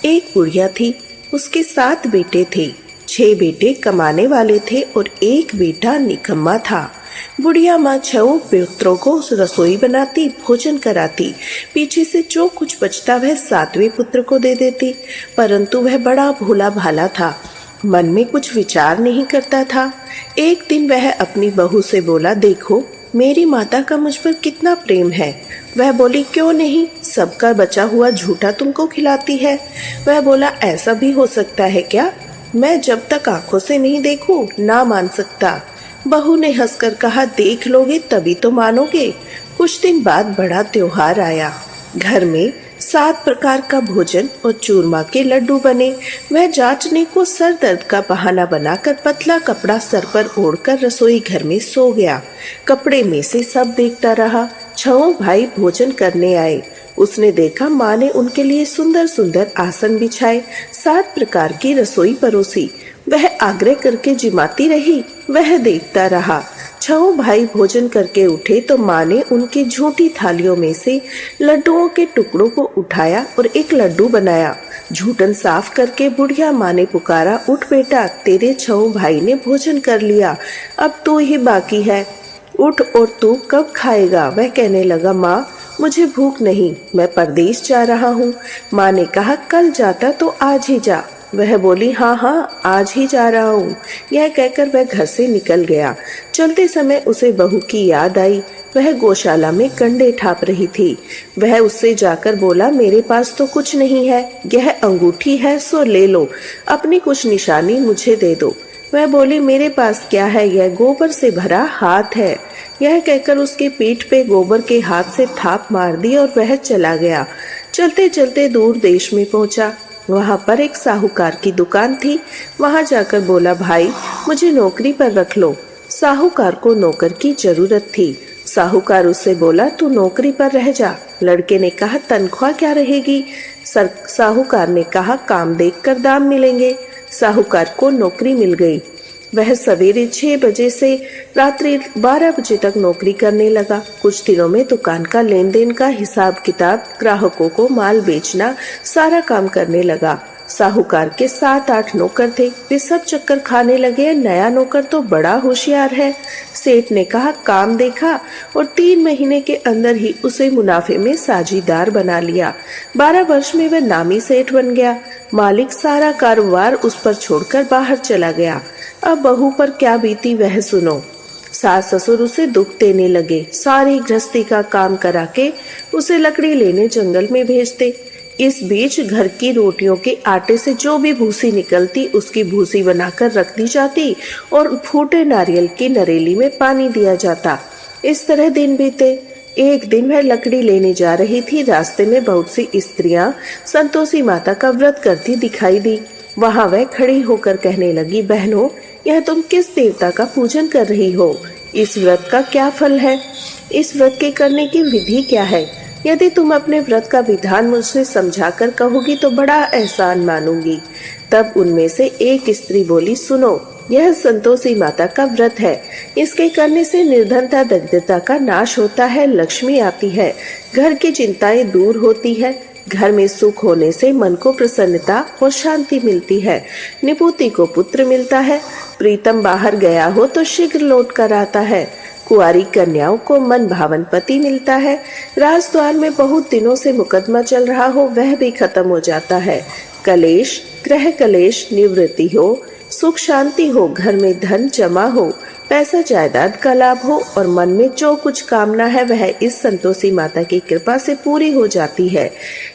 एक बुढ़िया थी, उसके 7 बेटे थे। 6 बेटे कमाने वाले थे और एक बेटा निकम्मा था। बुढ़िया माँ 6 पुत्रों को रसोई बनाती, भोजन कराती। पीछे से जो कुछ बचता वह 7वें पुत्र को दे देती, परंतु वह बड़ा भोला भाला था, मन में कुछ विचार नहीं करता था। एक दिन वह अपनी बहू से बोला, देखो मेरी माता का मुझ पर कितना प्रेम है। वह बोली, क्यों नहीं, सबका बचा हुआ झूठा तुमको खिलाती है। वह बोला, ऐसा भी हो सकता है क्या? मैं जब तक आंखों से नहीं देखूं ना मान सकता। बहू ने हंसकर कहा, देख लोगे तभी तो मानोगे। कुछ दिन बाद बड़ा त्योहार आया। घर में 7 प्रकार का भोजन और चूरमा के लड्डू बने। वह जांचने को सर दर्द का बहाना बनाकर पतला कपड़ा सर पर ओढ़कर रसोई घर में सो गया। कपड़े में से सब देखता रहा। 6 भाई भोजन करने आए। उसने देखा माँ ने उनके लिए सुंदर सुंदर आसन बिछाए, 7 प्रकार की रसोई परोसी। वह आग्रह करके जिमाती रही, वह देखता रहा। 6 भाई भोजन करके उठे तो माँ ने उनकी झूठी थालियों में से लड्डुओं के टुकड़ों को उठाया और एक लड्डू बनाया। झूठन साफ करके बुढ़िया माँ ने पुकारा, उठ बेटा, तेरे 6 भाई ने भोजन कर लिया, अब तू ही बाकी है, उठ और तू कब खाएगा? वह कहने लगा, माँ मुझे भूख नहीं, मैं परदेश जा रहा हूँ। माँ ने कहा, कल जाता तो आज ही जा। वह बोली, हाँ हाँ आज ही जा रहा हूँ। यह कहकर वह घर से निकल गया। चलते समय उसे बहू की याद आई। वह गौशाला में कंडे ठाप रही थी। वह उससे जाकर बोला, मेरे पास तो कुछ नहीं है, यह अंगूठी है सो ले लो, अपनी कुछ निशानी मुझे दे दो। वह बोली, मेरे पास क्या है, यह गोबर से भरा हाथ है। यह कहकर उसके पीठ पे गोबर के हाथ से थाप मार दी और वह चला गया। चलते चलते दूर देश में पहुंचा। वहां पर एक साहूकार की दुकान थी। वहां जाकर बोला, भाई मुझे नौकरी पर रख लो। साहूकार को नौकर की जरूरत थी। साहूकार उससे बोला, तू नौकरी पर रह जा। लड़के ने कहा, तनख्वाह क्या रहेगी? साहूकार ने कहा, काम देखकर दाम मिलेंगे। साहूकार को नौकरी मिल गई। वह सवेरे 6 बजे से रात्रि 12 बजे तक नौकरी करने लगा। कुछ दिनों में दुकान का लेन देन का हिसाब किताब, ग्राहकों को माल बेचना, सारा काम करने लगा। साहूकार के 7-8 नौकर थे, वे सब चक्कर खाने लगे। नया नौकर तो बड़ा होशियार है। सेठ ने कहा, काम देखा और 3 महीने के अंदर ही उसे मुनाफे में साझीदार बना लिया। 12 वर्ष में वह नामी सेठ बन गया। मालिक सारा कारोबार उस पर छोड़कर बाहर चला गया। अब बहू पर क्या बीती वह सुनो। सास ससुर उसे दुख देने लगे। सारी गृहस्थी का काम करा के उसे लकड़ी लेने जंगल में भेजते। इस बीच घर की रोटियों के आटे से जो भी भूसी निकलती उसकी भूसी बनाकर रख दी जाती और फूटे नारियल की नरेली में पानी दिया जाता। इस तरह दिन बीते। एक दिन वह लकड़ी लेने जा रही थी। रास्ते में बहुत सी स्त्रियां संतोषी माता का व्रत करती दिखाई दी। वहां वह खड़ी होकर कहने लगी, बहनों यह तुम किस देवता का पूजन कर रही हो? इस व्रत का क्या फल है? इस व्रत के करने की विधि क्या है? यदि तुम अपने व्रत का विधान मुझसे समझाकर कहोगी तो बड़ा एहसान मानूंगी। तब उनमें से एक स्त्री बोली, सुनो, यह संतोषी माता का व्रत है। इसके करने से निर्धनता दरिद्रता का नाश होता है, लक्ष्मी आती है, घर की चिंताएं दूर होती है, घर में सुख होने से मन को प्रसन्नता और शांति मिलती है, निपुति को पुत्र मिलता है, प्रीतम बाहर गया हो तो शीघ्र लौट कर आता है, कुंवारी कन्याओं को मन भावन पति मिलता है, राजद्वार में बहुत दिनों से मुकदमा चल रहा हो वह भी खत्म हो जाता है, कलेश ग्रह कलेश निवृत्ति हो, सुख शांति हो, घर में धन जमा हो, पैसा जायदाद का लाभ हो और मन में जो कुछ कामना है वह इस संतोषी माता की कृपा से पूरी हो जाती है।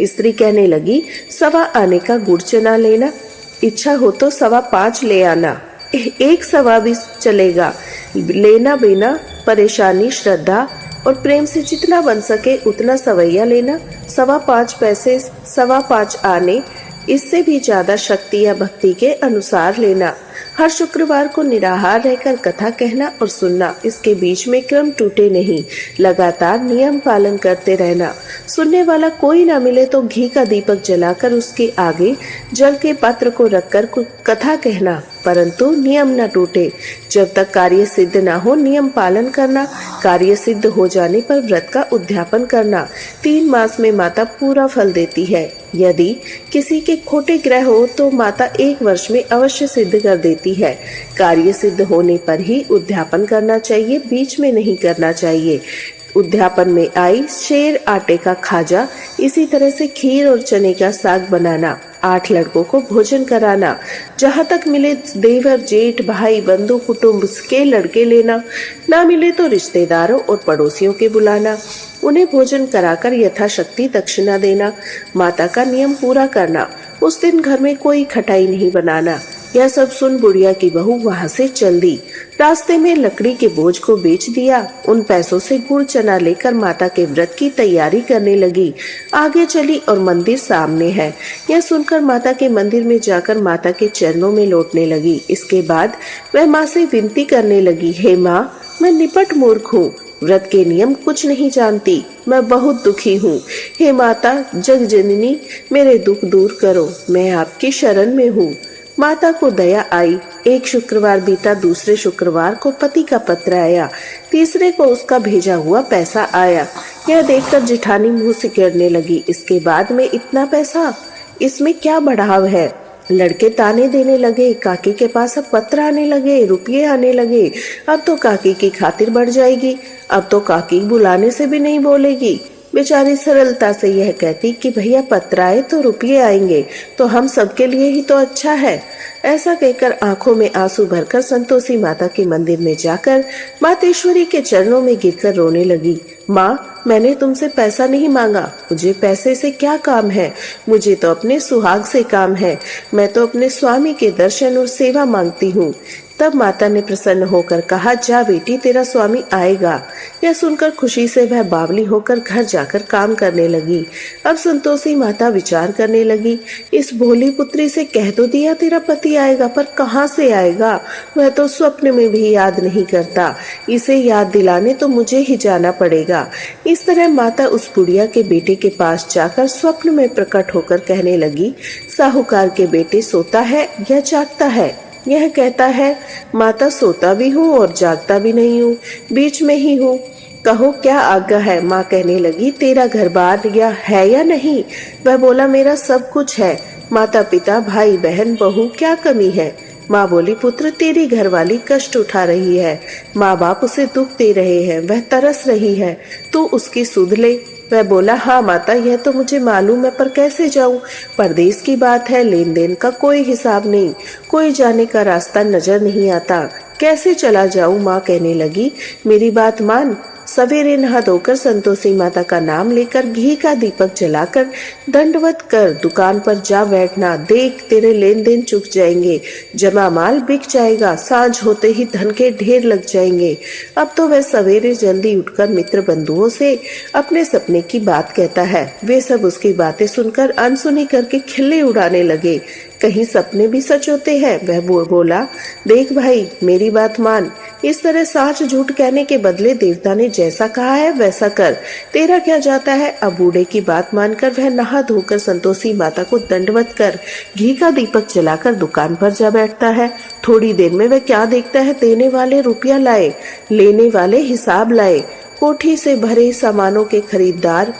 स्त्री कहने लगी, 1.25 आने का गुड़ चना लेना, इच्छा हो तो 5.25 ले आना, 1 भी चलेगा। लेना बिना परेशानी श्रद्धा और प्रेम से जितना बन सके उतना सवैया लेना। 5.25 पैसे 5.25 आने, इससे भी ज्यादा शक्ति या भक्ति के अनुसार लेना। हर शुक्रवार को निराहार रहकर कथा कहना और सुनना, इसके बीच में क्रम टूटे नहीं, लगातार नियम पालन करते रहना। सुनने वाला कोई ना मिले तो घी का दीपक जलाकर उसके आगे जल के पात्र को रखकर कथा कहना। परंतु नियम न टूटे। जब तक कार्य सिद्ध न हो नियम पालन करना, कार्य सिद्ध हो जाने पर व्रत का उद्यापन करना। 3 मास में माता पूरा फल देती है। यदि किसी के खोटे ग्रह हो तो माता 1 वर्ष में अवश्य सिद्ध कर देती है। कार्य सिद्ध होने पर ही उद्यापन करना चाहिए, बीच में नहीं करना चाहिए। उद्यापन में आई शेर आटे का खाजा, इसी तरह से खीर और चने का साग बनाना, 8 लड़कों को भोजन कराना, जहाँ तक मिले देवर जेठ भाई बंधु कुटुंब के लड़के लेना, ना मिले तो रिश्तेदारों और पड़ोसियों के बुलाना, उन्हें भोजन कराकर यथाशक्ति दक्षिणा देना। माता का नियम पूरा करना, उस दिन घर में कोई खटाई नहीं बनाना। यह सब सुन बुढ़िया की बहू वहां से चल दी। रास्ते में लकड़ी के बोझ को बेच दिया। उन पैसों से गुड़ चना लेकर माता के व्रत की तैयारी करने लगी। आगे चली और मंदिर सामने है। यह सुनकर माता के मंदिर में जाकर माता के चरणों में लौटने लगी। इसके बाद वह माँ से विनती करने लगी, हे माँ, मैं निपट मूर्ख हूँ, व्रत के नियम कुछ नहीं जानती, मैं बहुत दुखी हूँ। हे माता जग जननी, मेरे दुख दूर करो, मैं आपकी शरण में हूँ। माता को दया आई। एक शुक्रवार बीता, दूसरे शुक्रवार को पति का पत्र आया, तीसरे को उसका भेजा हुआ पैसा आया। यह देखकर जेठानी मुंह सिकेड़ने लगी, इसके बाद में इतना पैसा, इसमें क्या बढ़ाव है। लड़के ताने देने लगे, काकी के पास अब पत्र आने लगे, रुपये आने लगे, अब तो काकी की खातिर बढ़ जाएगी, अब तो काकी बुलाने से भी नहीं बोलेगी। बेचारी सरलता से यह कहती कि भैया पत्र आए तो रुपये आएंगे, तो हम सबके लिए ही तो अच्छा है। ऐसा कहकर आंखों में आंसू भरकर संतोषी माता के मंदिर में जाकर मातेश्वरी के चरणों में गिरकर रोने लगी। माँ, मैंने तुमसे पैसा नहीं मांगा, मुझे पैसे से क्या काम है, मुझे तो अपने सुहाग से काम है, मैं तो अपने स्वामी के दर्शन और सेवा मांगती हूँ। तब माता ने प्रसन्न होकर कहा, जा बेटी, तेरा स्वामी आएगा। यह सुनकर खुशी से वह बावली होकर घर जाकर काम करने लगी। अब संतोषी माता विचार करने लगी, इस भोली पुत्री से कह तो दिया तेरा पति आएगा, पर कहाँ से आएगा, वह तो स्वप्न में भी याद नहीं करता, इसे याद दिलाने तो मुझे ही जाना पड़ेगा। इस तरह माता उस बुढ़िया के बेटे के पास जाकर स्वप्न में प्रकट होकर कहने लगी, साहूकार के बेटे सोता है या जागता है। यह कहता है, माता सोता भी हूँ और जागता भी नहीं हूँ, बीच में ही हूँ, कहो क्या आज्ञा है। माँ कहने लगी, तेरा घर बार या है या नहीं। वह बोला, मेरा सब कुछ है, माता पिता भाई बहन बहू क्या कमी है। माँ बोली, पुत्र तेरी घरवाली कष्ट उठा रही है, माँ बाप उसे दुख दे रहे हैं, वह तरस रही है, तू उसकी सुध ले। वह बोला, हाँ माता, यह तो मुझे मालूम है, पर कैसे जाऊं, परदेश की बात है, लेन देन का कोई हिसाब नहीं, कोई जाने का रास्ता नजर नहीं आता, कैसे चला जाऊं। माँ कहने लगी, मेरी बात मान, सवेरे नहा धोकर संतोषी माता का नाम लेकर घी का दीपक जलाकर दंडवत कर दुकान पर जा बैठना, देख तेरे लेन देन चुक जाएंगे, जमा माल बिक जाएगा, सांझ होते ही धन के ढेर लग जाएंगे। अब तो वह सवेरे जल्दी उठकर मित्र बंधुओं से अपने सपने की बात कहता है। वे सब उसकी बातें सुनकर अनसुनी करके खिल्ली उड़ाने लगे, कहीं सपने भी सच होते हैं। वह बोला, देख भाई, मेरी बात मान, इस तरह साच झूठ कहने के बदले देवता ने जैसा कहा है वैसा कर, तेरा क्या जाता है। अब बूढ़े की बात मानकर वह नहा धोकर संतोषी माता को दंडवत कर घी का दीपक जलाकर दुकान पर जा बैठता है। थोड़ी देर में वह क्या देखता है, देने वाले रुपया लाए, लेने वाले हिसाब लाए, कोठी से भरे सामानों के खरीदार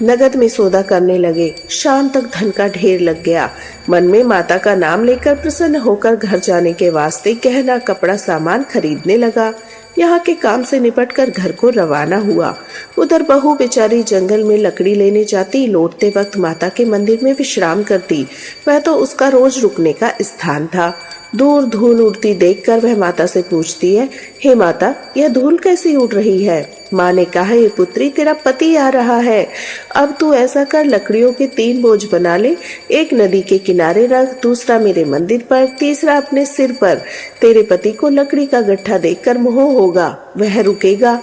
नगद में सौदा करने लगे। शाम तक धन का ढेर लग गया। मन में माता का नाम लेकर प्रसन्न होकर घर जाने के वास्ते गहना कपड़ा सामान खरीदने लगा। यहाँ के काम से निपटकर घर को रवाना हुआ। उधर बहू बेचारी जंगल में लकड़ी लेने जाती, लौटते वक्त माता के मंदिर में विश्राम करती। वह तो उसका रोज रुकने का स्थान था। दूर धूल उड़ती देखकर वह माता से पूछती है, हे माता, यह धूल कैसी उड़ रही है। माँ ने कहा, ये पुत्री, तेरा पति आ रहा है, अब तू ऐसा कर, लकड़ियों के 3 बोझ बना ले, एक नदी के किनारे रख, दूसरा मेरे मंदिर पर, तीसरा अपने सिर पर। तेरे पति को लकड़ी का गट्ठा देखकर मोह होगा, वह रुकेगा,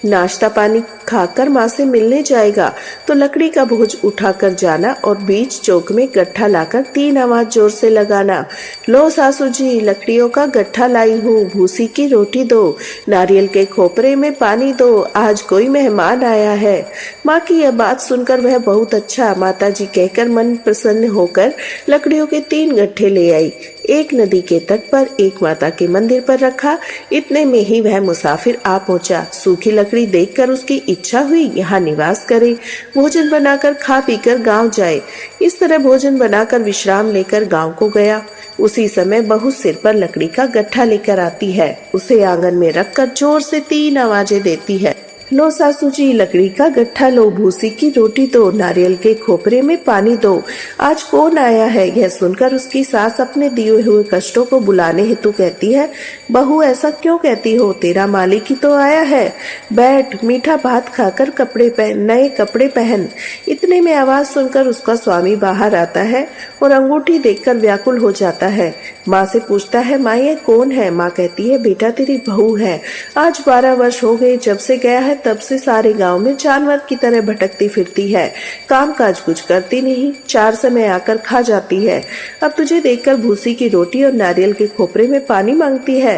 नाश्ता पानी खाकर माँ से मिलने जाएगा, तो लकड़ी का बोझ उठाकर जाना और बीच चौक में गट्ठा लाकर 3 आवाज जोर से लगाना, लो सासू जी, लकड़ियों का गट्ठा लाई हूँ, भूसी की रोटी दो, नारियल के खोपरे में पानी दो, आज कोई मेहमान आया है। माँ की यह बात सुनकर वह बहुत अच्छा माता जी कहकर मन प्रसन्न होकर लकड़ियों के 3 गट्ठे ले आई। एक नदी के तट पर, एक माता के मंदिर पर रखा। इतने में ही वह मुसाफिर आ पहुंचा। सूखी लकड़ी देखकर उसकी इच्छा हुई यहाँ निवास करे, भोजन बनाकर खा पीकर गांव जाए। इस तरह भोजन बनाकर विश्राम लेकर गांव को गया। उसी समय बहू सिर पर लकड़ी का गट्ठा लेकर आती है। उसे आंगन में रखकर जोर से 3 आवाजें देती है। लो सासू जी, लकड़ी का गट्ठा लो, भूसी की रोटी दो, नारियल के खोपरे में पानी दो। आज कौन आया है? यह सुनकर उसकी सास अपने दिए हुए कष्टों को बुलाने हेतु कहती है, बहू ऐसा क्यों कहती हो? तेरा मालिक ही तो आया है। बैठ, मीठा भात खाकर नए कपड़े पहन। इतने में आवाज सुनकर उसका स्वामी बाहर आता है और अंगूठी देखकर व्याकुल हो जाता है। माँ से पूछता है, माँ ये कौन है? माँ कहती है, बेटा तेरी बहू है। आज 12 वर्ष हो गए जब से गया है, तब से सारे गांव में जानवर की तरह भटकती फिरती है। काम काज कुछ करती नहीं, 4 समय आकर खा जाती है। अब तुझे देखकर भूसी की रोटी और नारियल के खोपरे में पानी मांगती है।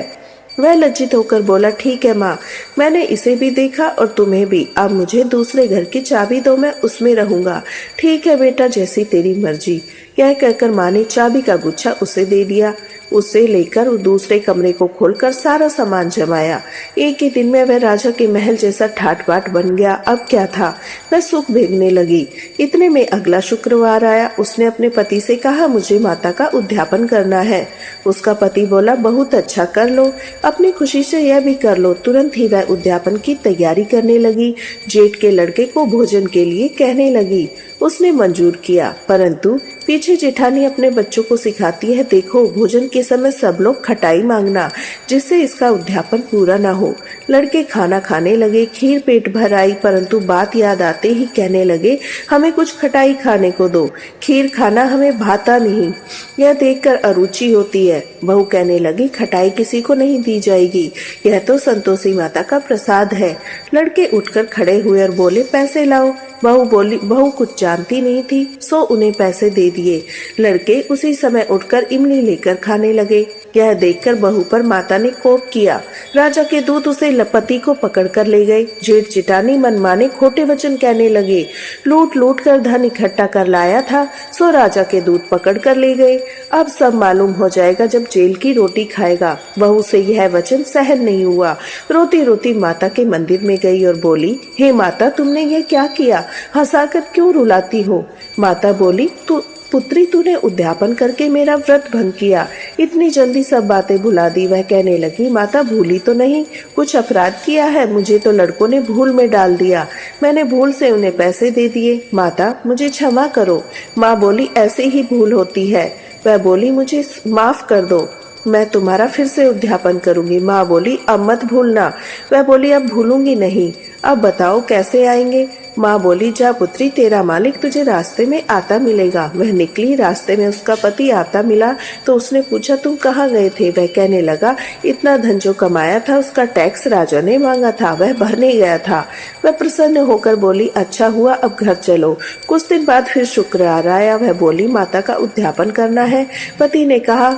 वह लज्जित होकर बोला, ठीक है माँ, मैंने इसे भी देखा और तुम्हें भी। अब मुझे दूसरे घर की चाबी दो, मैं उसमें रहूंगा। ठीक है बेटा, जैसी तेरी मर्जी। यह कहकर माँ ने चाबी का गुच्छा उसे दे दिया। उसे लेकर दूसरे कमरे को खोलकर सारा सामान जमाया। एक ही दिन में वह राजा के महल जैसा ठाट बाट बन गया। अब क्या था, वह सुख भोगने लगी। इतने में अगला शुक्रवार आया। उसने अपने पति से कहा, मुझे माता का उद्यापन करना है। उसका पति बोला, बहुत अच्छा, कर लो, अपनी खुशी से यह भी कर लो। तुरंत ही वह उद्यापन की तैयारी करने लगी। जेठ के लड़के को भोजन के लिए कहने लगी। उसने मंजूर किया, परंतु पीछे जेठानी अपने बच्चों को सिखाती है, देखो भोजन के समय सब लोग खटाई मांगना, जिससे इसका उद्यापन पूरा ना हो। लड़के खाना खाने लगे। खीर पेट भर आई, परंतु बात याद आते ही कहने लगे, हमें कुछ खटाई खाने को दो, खीर खाना हमें भाता नहीं। यह देखकर अरुचि होती है। बहू कहने लगी, खटाई किसी को नहीं दी जाएगी, यह तो संतोषी माता का प्रसाद है। लड़के उठकर खड़े हुए और बोले, पैसे लाओ। बहू कुछ जानती नहीं थी, सो उन्हें पैसे दे दिए। लड़के उसी समय उठकर इमली लेकर खाने लगे। यह देखकर बहू पर माता ने कोप किया। राजा के दूत उसे पति को पकड़कर ले गए। जेठ जेठानी मनमाने खोटे वचन कहने लगे। लूट लूट कर धन इकट्ठा कर लाया था, सो राजा के दूत पकड़ कर ले गए। अब सब मालूम हो जाएगा जब जेल की रोटी खाएगा। बहू से यह वचन सहन नहीं हुआ। रोती रोती माता के मंदिर में गई और बोली, हे माता, तुमने यह क्या किया? हंसाकर क्यों रुलाती हो? माता बोली, पुत्री, तूने उद्यापन करके मेरा व्रत भंग किया, इतनी जल्दी सब बातें भुला दी। वह कहने लगी, माता भूली तो नहीं, कुछ अपराध किया है? मुझे तो लड़कों ने भूल में डाल दिया, मैंने भूल से उन्हें पैसे दे दिए। माता मुझे क्षमा करो। माँ बोली, ऐसे ही भूल होती है। वह बोली, मुझे माफ कर दो, मैं तुम्हारा फिर से उद्यापन करूंगी। माँ बोली, अब मत भूलना। वह बोली, अब भूलूंगी नहीं। अब बताओ कैसे आएंगे? माँ बोली, जा पुत्री, तेरा मालिक तुझे रास्ते में आता मिलेगा। वह निकली। रास्ते में उसका पति आता मिला तो उसने पूछा, तुम कहाँ गए थे? वह कहने लगा, इतना धन जो कमाया था उसका टैक्स राजा ने मांगा था, वह भरने गया था। वह प्रसन्न होकर बोली, अच्छा हुआ, अब घर चलो। कुछ दिन बाद फिर शुक्रवार आया। वह बोली, माता का उद्यापन करना है। पति ने कहा,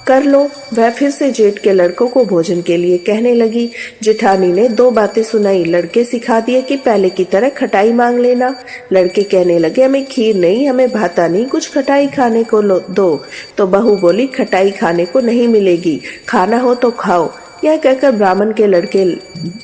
कर लो। वह फिर से जेठ के लड़कों को भोजन के लिए कहने लगी। जेठानी ने 2 बातें सुनाई। लड़के सिखा दिए कि पहले की तरह खटाई मांग लेना। लड़के कहने लगे, हमें खीर नहीं, हमें भाता नहीं, कुछ खटाई खाने को दो। तो बहू बोली, खटाई खाने को नहीं मिलेगी, खाना हो तो खाओ। यह कहकर ब्राह्मण के लड़के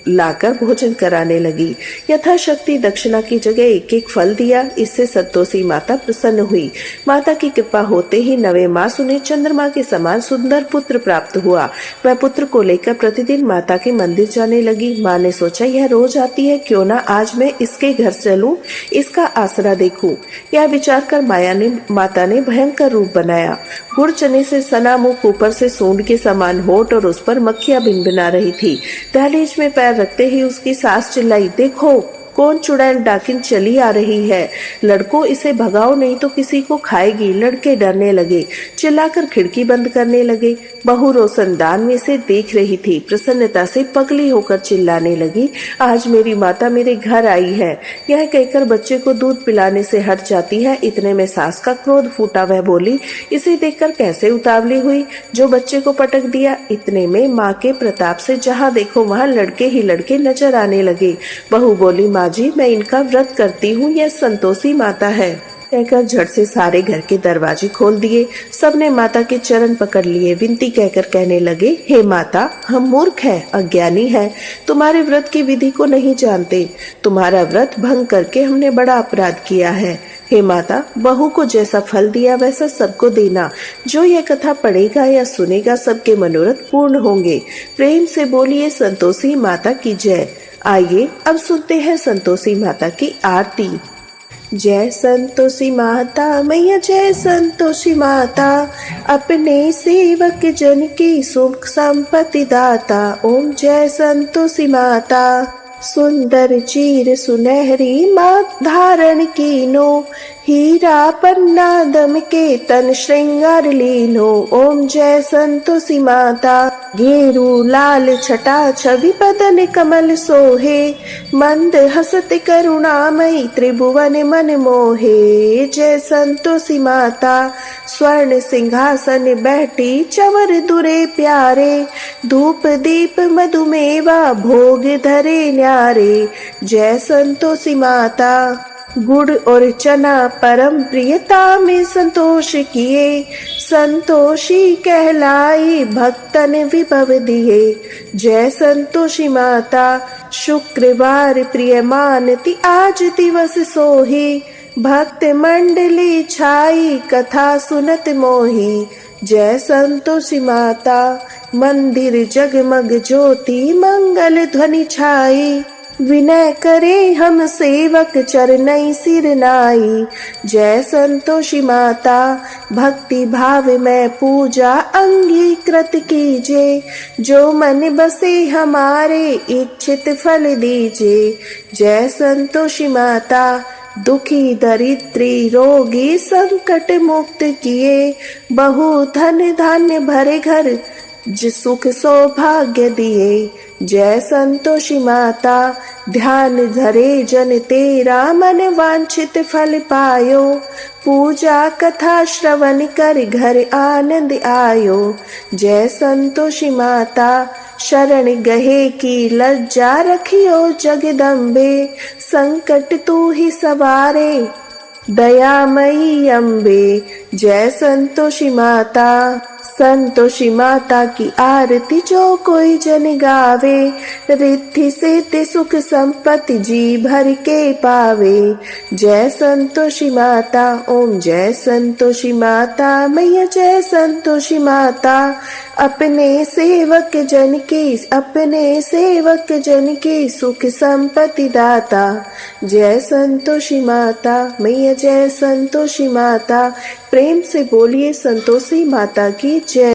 लाकर भोजन कराने लगी। यथाशक्ति दक्षिणा की जगह एक एक फल दिया। इससे संतोषी माता प्रसन्न हुई। माता की कृपा होते ही 9वें मास उन्हें चंद्रमा के समान सुंदर पुत्र प्राप्त हुआ। वह पुत्र को लेकर प्रतिदिन माता के मंदिर जाने लगी। माँ ने सोचा, यह रोज आती है, क्यों ना आज मैं इसके घर चलूं, इसका आसरा देखूं। यह विचार कर माता ने भयंकर रूप बनाया। गुड़ चने से सना मुख, ऊपर से सूंड के समान होठ और उस पर मक्खियां भिनभिना रही थी। दहलीज में पैर रखते ही उसकी सास चिल्लाई, देखो कौन चुड़ैल डाकिन चली आ रही है? लड़कों, इसे भगाओ नहीं तो किसी को खाएगी। लड़के डरने लगे, चिल्लाकर खिड़की बंद करने लगे। बहू रोशनदान में से देख रही थी, प्रसन्नता से पगली होकर चिल्लाने लगी, आज मेरी माता मेरे घर आई है। यह कहकर बच्चे को दूध पिलाने से हट जाती है। इतने में सास का क्रोध फूटा। वह बोली, इसे देखकर कैसे उतावली हुई जो बच्चे को पटक दिया। इतने में माँ के प्रताप से जहाँ देखो वहाँ लड़के ही लड़के नजर आने लगे। बहू बोली, माँ जी, मैं इनका व्रत करती हूँ, यह संतोषी माता है। कहकर झट से सारे घर के दरवाजे खोल दिए। सबने माता के चरण पकड़ लिए, विनती कहकर कहने लगे, हे माता, हम मूर्ख हैं, अज्ञानी हैं, तुम्हारे व्रत की विधि को नहीं जानते। तुम्हारा व्रत भंग करके हमने बड़ा अपराध किया है। हे माता, बहू को जैसा फल दिया वैसा सबको देना। जो यह कथा पढ़ेगा या सुनेगा सबके मनोरथ पूर्ण होंगे। प्रेम से बोलिए संतोषी माता की जय। आइए अब सुनते हैं संतोषी माता की आरती। जय संतोषी माता मैया, जय संतोषी माता, अपने सेवक जन की सुख संपत्ति दाता। ओम जय संतोषी माता। सुंदर चीर सुनहरी मात धारण कीनो, हीरा पन्ना दम के तन श्रृंगार लीनो। ओम जय संतोषी माता। घेरू लाल छटा छवि बदन कमल सोहे, मंद हसत करुणामयी त्रिभुवन मन मोहे। जय संतोषी माता। स्वर्ण सिंहासन बैठी चवर दुरे प्यारे, धूप दीप मधुमेवा भोग धरे न्यारे। जय संतोषी माता। गुड़ और चना परम प्रियता में संतोष किए, संतोषी कहलाई भक्तन विभव दिए। जय संतोषी माता। शुक्रवार प्रिय मानती आज दिवस सोही, भक्त मंडली छाई कथा सुनत मोही। जय संतोषी माता। मंदिर जगमग ज्योति मंगल ध्वनि छाई, विनय करे हम सेवक चरणई सिर नाई। जय संतोषी माता। भक्ति भाव में पूजा अंगीकृत कीजिए, जो मन बसे हमारे इच्छित फल दीजिए। जय संतोषी माता। दुखी दरिद्री रोगी संकट मुक्त किए, बहु धन धान्य भरे घर सुख सौभाग्य दिए। जय संतोषी माता। ध्यान धरे जन तेरा मन वांछित फल पायो, पूजा कथा श्रवण कर घर आनंद आयो। जय संतोषी माता। शरण गहे की लज्जा रखियो जगदम्बे, संकट तू ही सवारे दयामयी अम्बे। जय संतोषी माता। संतोषी माता की आरती जो कोई जन गावे, रिद्धि सिद्धि सुख संपत्ति जी भर के पावे। जय संतोषी माता। ओम जय संतोषी माता मैया, जय संतोषी माता। अपने सेवक जन की सुख संपत्ति दाता। जय संतोषी माता मैया, जय संतोषी माता। प्रेम से बोलिए संतोषी माता की जय।